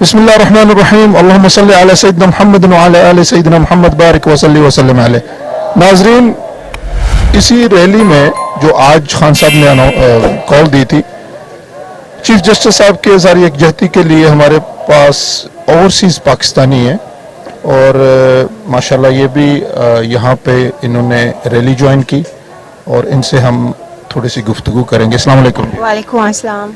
بسم اللہ الرحمن الرحیم اللہم صلی علی سیدنا محمد وعلی آل سیدنا محمد بارک وصلی وسلم علیہ. ناظرین، اسی ریلی میں جو آج خان صاحب نے کال دی تھی، چیف جسٹس صاحب کے اظہار یکجہتی کے لیے ہمارے پاس اوورسیز پاکستانی ہیں اور ماشاءاللہ یہ بھی یہاں پہ انہوں نے ریلی جوائن کی اور ان سے ہم تھوڑی سی گفتگو کریں گے. السلام علیکم. وعلیکم السلام.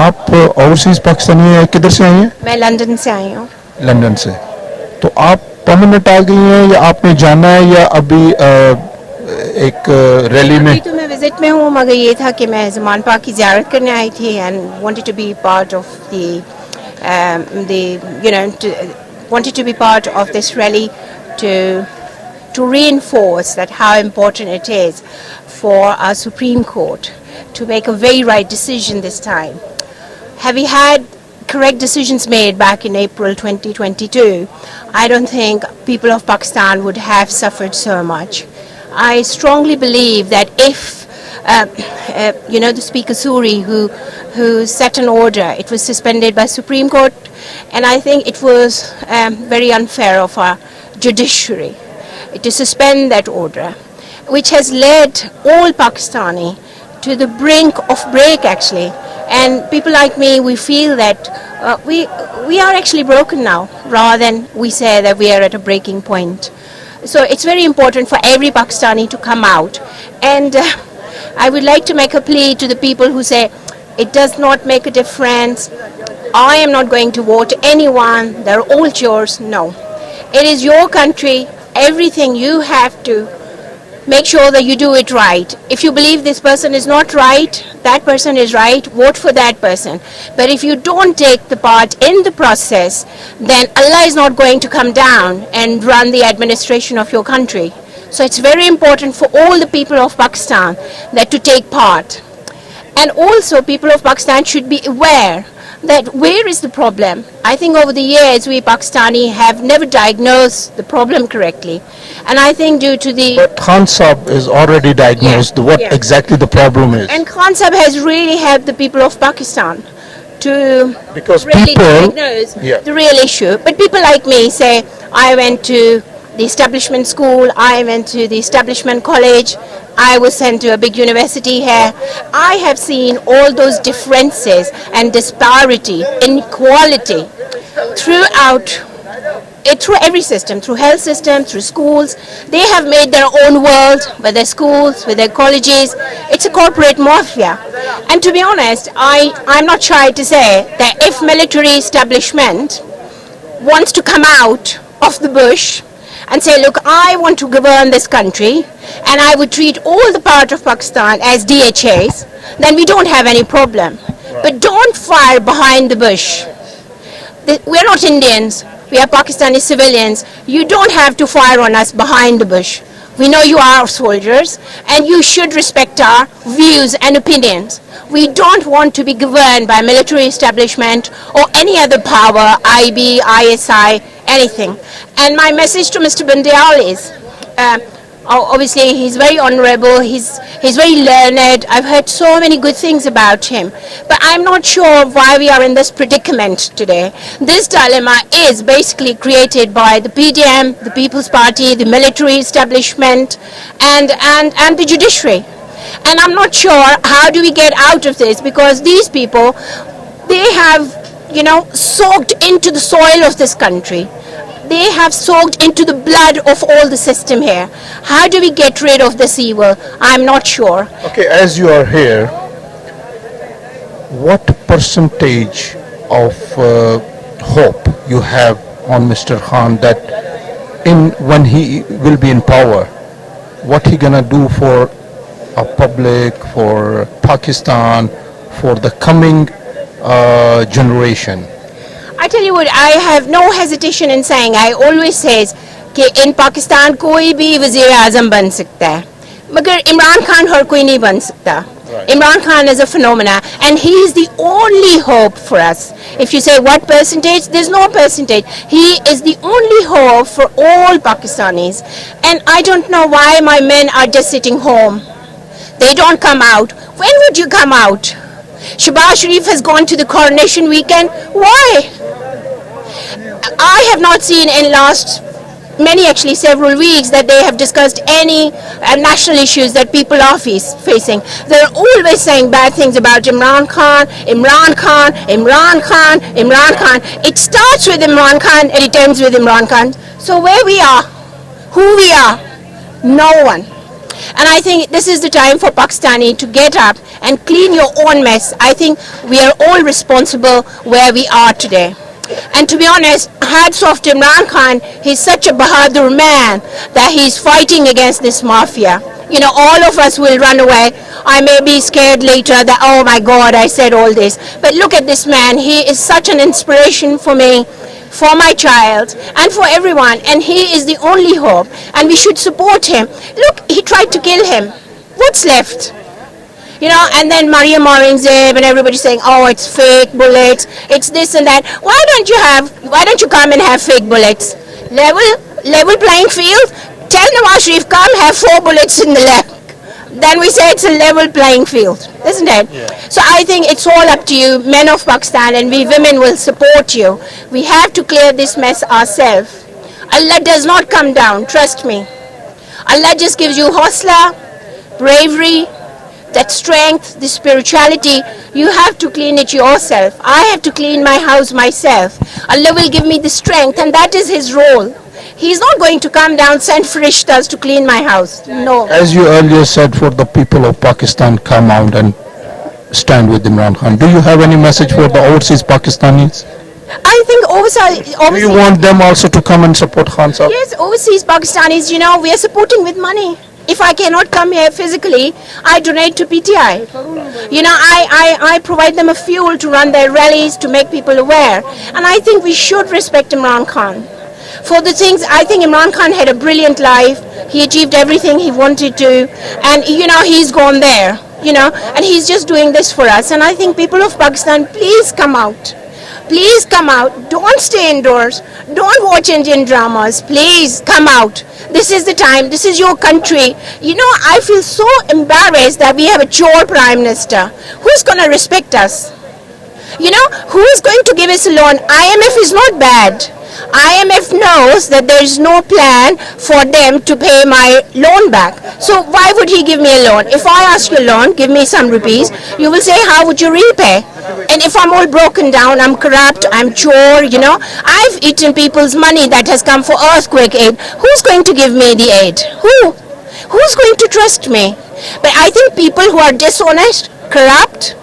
آپ اوورسیز پاکستانی ہیں، کدھر سے آئی ہیں؟ میں لندن سے آئی ہوں. لندن سے. تو آپ پرماننٹ آ گئی ہیں یا آپ نے جانا ہے یا ابھی ایک ریلی میں؟ ابھی تو میں وزٹ میں ہوں، مگر یہ تھا کہ میں زمان پاک کی زیارت کرنے آئی تھی and wanted to be part of wanted to be part of this rally to reinforce that how important it is for our Supreme Court to make a very right decision this time. Having had correct decisions made back in April 2022, I don't think people of Pakistan would have suffered so much. I strongly believe that if the Speaker Suri who set an order, it was suspended by Supreme Court, and I think it was very unfair of our judiciary to suspend that order, which has led all Pakistani to the brink of break actually. And people like me, we feel that we are actually broken now, rather than we say that we are at a breaking point. So it's very important for every Pakistani to come out. And I would like to make a plea to the people who say it does not make a difference. I am not going to vote anyone. They're all yours. No. It is your country. Everything you have to make sure that you do it right. If you believe this person is not right, that person is right, vote for that person. But if you don't take the part in the process, then Allah is not going to come down and run the administration of your country. So it's very important for all the people of Pakistan that to take part. And also people of Pakistan should be aware that where is the problem. I think over the years we Pakistani have never diagnosed the problem correctly. And I think due to the... But Khan Sahib is already diagnosed what exactly the problem is. And Khan Sahib has really helped the people of Pakistan to because really people, diagnose the real issue. But people like me say, I went to the establishment school, I went to the establishment college, I was sent to a big university here. I have seen all those differences and disparity, inequality throughout through every system, through health system, through schools. They have made their own world with their schools, with their colleges. It's a corporate mafia. And to be honest, I'm not shy to say that if military establishment wants to come out of the bush and say, look, I want to govern this country and I would treat all the part of Pakistan as DHAs, then we don't have any problem. But don't fire behind the bush. We're not Indians. We are Pakistani civilians. You don't have to fire on us behind the bush. We know you are soldiers and you should respect our views and opinions. We don't want to be governed by military establishment or any other power, IB, ISI, anything. And my message to Mr. Bandial is, obviously he's very honorable, he's very learned, I've heard so many good things about him, but I'm not sure why we are in this predicament today. This dilemma is basically created by the PDM, the People's Party, the military establishment and the judiciary. And I'm not sure how do we get out of this, because these people, they have, soaked into the soil of this country. They have soaked into the blood of all the system here. How do we get rid of this evil? I'm not sure. Okay, as you are here, what percentage of hope you have on Mr. Khan that when he will be in power, what he gonna do for a public, for Pakistan, for the coming generation? I tell you what, I have no hesitation in saying, I always says کہ ان پاکستان کوئی بھی وزیر اعظم بن سکتا ہے مگر عمران خان ہر کوئی نہیں بن سکتا. Imran Khan is a phenomena and he is the only hope for us. If you say what percentage, there's no percentage. He is the only hope for all Pakistanis. And I don't know why my men are just sitting home. They don't come out. When would you come out? Shahbaz Sharif has gone to the coronation weekend. Why? I have not seen in last actually several weeks that they have discussed any national issues that people are facing. They're always saying bad things about Imran Khan, Imran Khan, Imran Khan, Imran Khan. It starts with Imran Khan and it ends with Imran Khan. So where we are, who we are, no one. And I think this is the time for Pakistani to get up and clean your own mess. I think we are all responsible where we are today. And to be honest, hats off to Imran Khan. He's such a Bahadur man that he's fighting against this mafia. You know, all of us will run away. I may be scared later that, oh my God, I said all this. But look at this man. He is such an inspiration for me, for my child, and for everyone. And he is the only hope. And we should support him. Look, he tried to kill him. What's left? You know, and then Maryam Aurangzeb and everybody saying, oh, it's fake bullets, it's this and that. Why don't you come and have fake bullets? Level playing field? Tell Nawaz Sharif, come have 4 bullets in the leg. Then we say it's a level playing field, isn't it? Yeah. So I think it's all up to you, men of Pakistan, and we women will support you. We have to clear this mess ourselves. Allah does not come down, trust me. Allah just gives you hosla, bravery, that strength, the spirituality. You have to clean it yourself. I have to clean my house myself. Allah will give me the strength, and that is His role. He's not going to come down, send farishtas to clean my house. No. As you earlier said, for the people of Pakistan, come out and stand with Imran Khan. Do you have any message for the overseas Pakistanis? I think overseas. Do you want them also to come and support Khan Sahib? Yes, overseas Pakistanis, you know, we are supporting with money. If I cannot come here physically, I donate to PTI. You know, I provide them a fuel to run their rallies, to make people aware. And I think we should respect Imran Khan. For the things, I think Imran Khan had a brilliant life. He achieved everything he wanted to. And, you know, he's gone there, you know, and he's just doing this for us. And I think people of Pakistan, please come out. Please come out. Don't stay indoors. Don't watch Indian dramas. Please come out. This is the time. This is your country. You know, I feel so embarrassed that we have a chore prime minister. Who's going to respect us? You know, who is going to give us a loan? IMF is not bad. IMF knows that there is no plan for them to pay my loan back. So why would he give me a loan? If I ask you a loan, give me some rupees, you will say, how would you repay? And if I'm all broken down, I'm corrupt, I'm chore, you know, I've eaten people's money that has come for earthquake aid. Who's going to give me the aid? Who's going to trust me? But I think people who are dishonest, corrupt,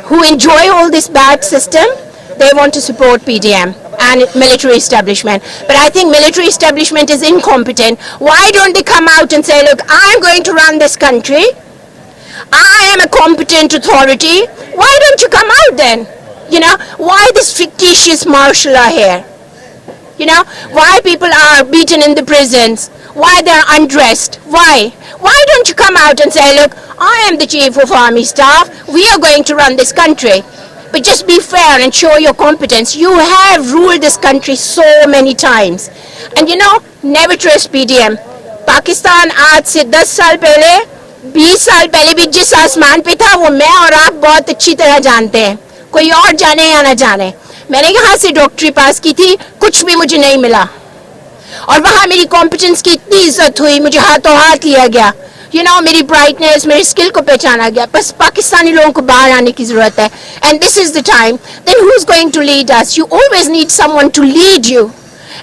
who enjoy all this bad system, they want to support PDM and military establishment. But I think military establishment is incompetent. Why don't they come out and say, look, I'm going to run this country. I am a competent authority. Why don't you come out then? You know, why this fictitious martial law here? You know, why people are beaten in the prisons? Why they're undressed? Why? Why don't you come out and say, look, I am the chief of army staff. We are going to run this country. But just be fair and show your competence. You have ruled this country so many times. And you know, never trust PDM. Pakistan आज से 10 साल पहले, 20 साल पहले भी जिस आसमान पे था वो मैं और आप बहुत अच्छी तरह जानते हैं. कोई और जाने या ना जाने. मैंने यहाँ से डॉक्टरी पास की थी, कुछ भी मुझे नहीं मिला. और वहाँ मेरी कॉम्पिटेंस की इतनी इज्जत हुई, मुझे हाथों हाथ लिया गया. You know, मेरी brightness, मेरी skill को पहचाना गया. बस पाकिस्तानी लोगों को बाहर आने की ज़रूरत है. And this is the time. Then who's going to lead us? You always need someone to lead you.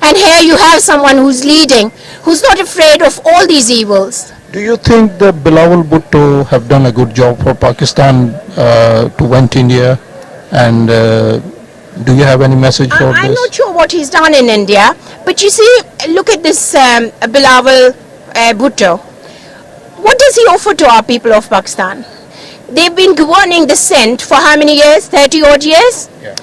And here you have someone who's leading, who's not afraid of all these evils. Do you think that Bilawal Bhutto have done a good job for Pakistan to went India? And do you have any message for this? I'm not sure what he's done in India. But you see, look at this Bilawal Bhutto. What does he offer to our people of Pakistan? They've been governing the Sindh for how many years? 30 odd years? Yeah.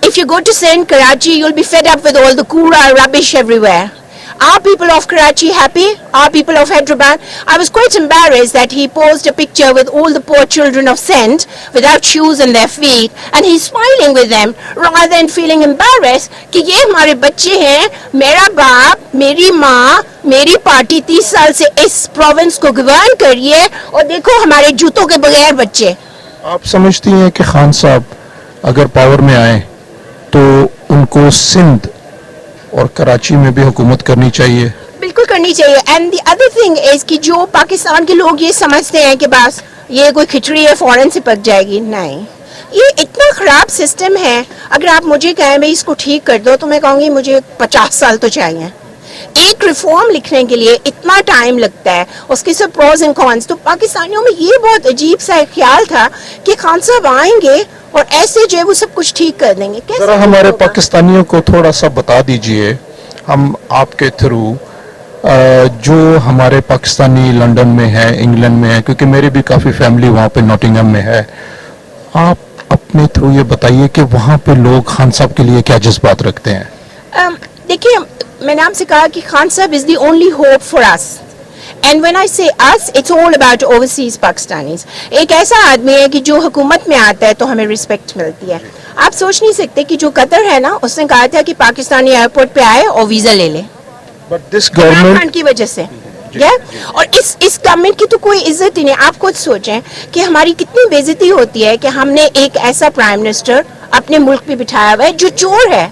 If you go to Sindh, Karachi, you'll be fed up with all the kura rubbish everywhere. Are people of Karachi happy? Are people of Hyderabad? I was quite embarrassed that he posed a picture with all the poor children of Sindh without shoes on their feet, and he's smiling with them rather than feeling embarrassed कि ये हमारे बच्चे हैं, मेरा बाप, मेरी माँ, मेरी पार्टी 30 साल से इस प्रोविंस को गवर्न कर रही है और देखो हमारे जूतों के बगैर बच्चे. आप समझती हैं कि खान साहब अगर पावर में आए तो उनको सिंध और कराची में भी हुकूमत करनी चाहिए. बिल्कुल करनी चाहिए. And the other thing is कि जो पाकिस्तान के लोग ये समझते हैं कि बस ये कोई खिचड़ी है फौरन से पक जाएगी, नहीं, ये इतना खराब सिस्टम है. अगर आप मुझे कहें भाई इसको ठीक कर दो तो मैं कहूँगी मुझे 50 साल तो चाहिए. एक रिफॉर्म लिखने के लिए इतना टाइम लगता है, उसके सब प्रोज एंड कॉन्स. तो पाकिस्तानियों में ये बहुत अजीब सा एक ख्याल था कि खान साहब आएंगे और ऐसे जो है वो सब कुछ ठीक कर देंगे. कैसे जरा हमारे होगा? पाकिस्तानियों को थोड़ा सा बता दीजिए, हम आपके थ्रू, जो हमारे पाकिस्तानी लंदन में है, इंग्लैंड में है, क्योंकि मेरी भी काफ़ी फैमिली वहाँ पे नॉटिंघम में है, आप अपने थ्रू ये बताइए कि वहाँ पे लोग खान साहब के लिए क्या जज्बात रखते हैं. देखिए, मैंने आपसे कहा कि खान साहब is the only hope for us. And when I say us, it's all about overseas Pakistanis. एक ऐसा आदमी है कि जो हुकूमत में आता है तो हमें रिस्पेक्ट मिलती है. आप सोच नहीं सकते कि जो कतर है ना, उसने कहा था कि पाकिस्तानी एयरपोर्ट पे आए और वीजा ले ले, but this Imran Khan government, की वजह से. और इस गवर्नमेंट की तो कोई इज्जत ही नहीं. आप खुद सोचें कि हमारी कितनी बेइज्जती होती है कि हमने एक ऐसा प्राइम मिनिस्टर अपने मुल्क पे बिठाया हुआ है जो चोर है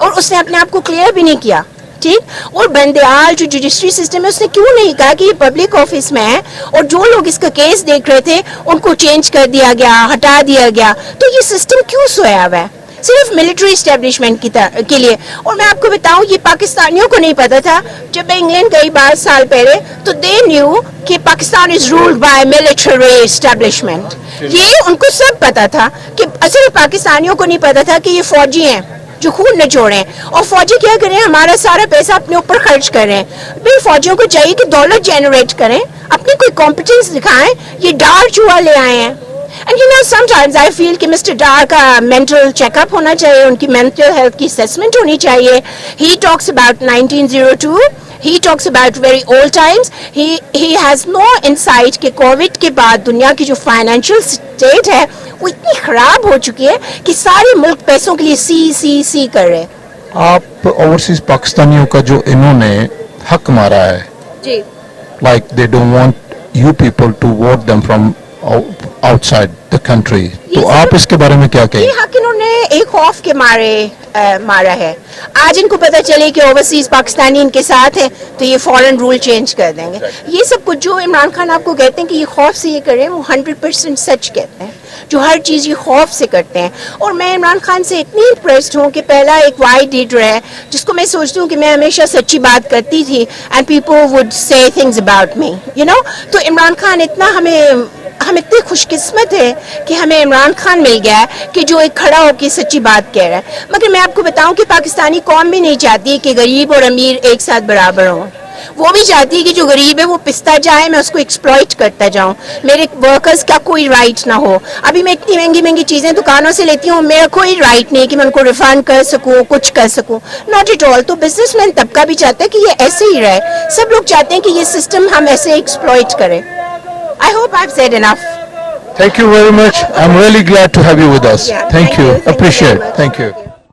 और उसने अपने आप को क्लियर भी नहीं किया. ठीक. और बंदयाल जो जुडिशरी सिस्टम है, उसने क्यों नहीं कहा कि ये पब्लिक ऑफिस में है और जो लोग इसका केस देख रहे थे उनको चेंज कर दिया गया, हटा दिया गया. तो ये सिस्टम क्यों सोया हुआ है सिर्फ मिलिट्री एस्टेब्लिशमेंट के लिए. और मैं आपको बताऊं, ये पाकिस्तानियों को नहीं पता था. जब मैं इंग्लैंड गई 12 साल पहले तो दे न्यू कि Pakistan is ruled by military establishment. ये उनको सब पता था. कि असल पाकिस्तानियों को नहीं पता था कि ये फौजी हैं जो खून निचोड़े. और फौजी क्या करें, हमारा सारा पैसा अपने ऊपर खर्च करें. भाई फौजियों को चाहिए कि दौलत जनरेट करें, अपनी कोई कॉम्पिटेंस दिखाएं. ये डार चूहा ले आए हैं. And you know, sometimes I feel कि Mr. Dar का mental checkup होना चाहिए, उनकी mental health की assessment होनी चाहिए. He talks about 1902. He talks about very old times. He has no insight कि कोविड के बाद दुनिया की जो financial state है वो इतनी खराब हो चुकी है कि सारे मुल्क पैसों के लिए सी कर रहे हैं. आप ओवरसीज पाकिस्तानियों का जो इन्होंने हक मारा है, जी. like they don't want you people to vote them from outside the country. तो आप इसके बारे में क्या ये कहें? हक इन्होंने एक खौफ के मारे मारा है. आज इनको पता चले कि ओवरसीज पाकिस्तानी इनके साथ है तो ये फॉरेन रूल चेंज कर देंगे. ये सब कुछ जो इमरान खान आपको कहते हैं कि ये खौफ से ये करें, वो 100% सच कहते हैं. जो हर चीज़ ये खौफ से करते हैं. और मैं इमरान खान से इतनी इम्प्रेस्ड हूँ कि पहला एक वाई लीडर है जिसको मैं सोचती हूँ कि मैं हमेशा सच्ची बात करती थी and people would say things about me, you know. तो इमरान खान इतना हम इतने खुशकिस्मत है कि हमें इमरान खान मिल गया है कि जो एक खड़ा होकर सच्ची बात कह रहा है. मगर मैं आपको बताऊं कि पाकिस्तानी कौम भी नहीं चाहती कि गरीब और अमीर एक साथ बराबर हों. वो भी चाहती है कि जो गरीब है वो पिसता जाए, मैं उसको एक्सप्लॉइट करता जाऊं, मेरे वर्कर्स का कोई राइट ना हो. अभी मैं इतनी महंगी महंगी चीज़ें दुकानों से लेती हूँ, मेरा कोई राइट नहीं कि मैं उनको रिफंड कर सकूँ, कुछ कर सकूँ. Not at all. तो बिजनेसमैन तबका भी चाहता है कि ये ऐसे ही रहे. सब लोग चाहते हैं कि ये सिस्टम हम ऐसे एक्सप्लॉइट करें. I hope I've said enough. Thank you very much. I'm really glad to have you with us. Yeah, Thank you. Thank you very Appreciate. much. Thank you.